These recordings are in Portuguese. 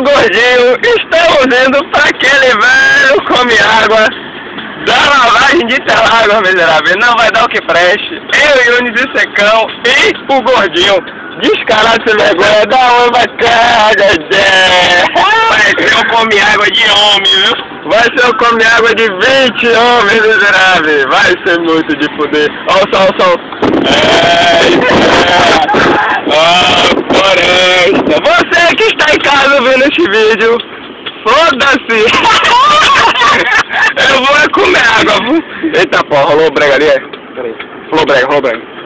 o gordinho, estamos indo para aquele velho come água da lavagem de Interlagos, miserável. Não vai dar o que preste. Eu, Yunis e Secão e o gordinho. Descarado sem vergonha, dá uma bacana, vai ser o come água de homem, viu? Vai ser o come água de 20 homens, miserável. Vai ser muito de poder. Olha o sol, olha o sol. Floresta. Você que está em casa vendo este vídeo, foda-se. Eu vou comer água, viu? Eita porra, rolou o brega ali, é? Peraí. Rolou o brega.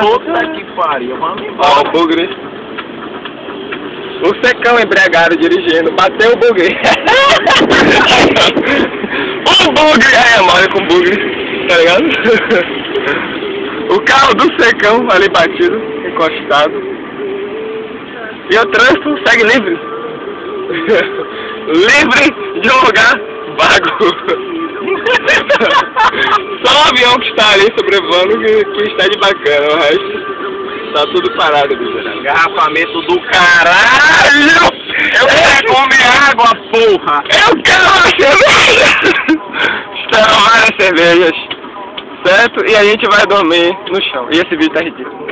Puta que pariu, mano. Ó, o bugre. O Secão embriagado dirigindo, bateu o bugre. O bugre, é, morre com o bugre, tá ligado? O carro do Secão ali batido, encostado. E o trânsito segue livre. Livre de um lugar vago. Só o avião que está ali sobrevoando que está de bacana. O resto tá tudo parado, miserável. Garrafamento do caralho! Eu quero comer água, porra! Eu quero uma cerveja! Estão várias cervejas, certo? E a gente vai dormir no chão. E esse vídeo tá ridículo.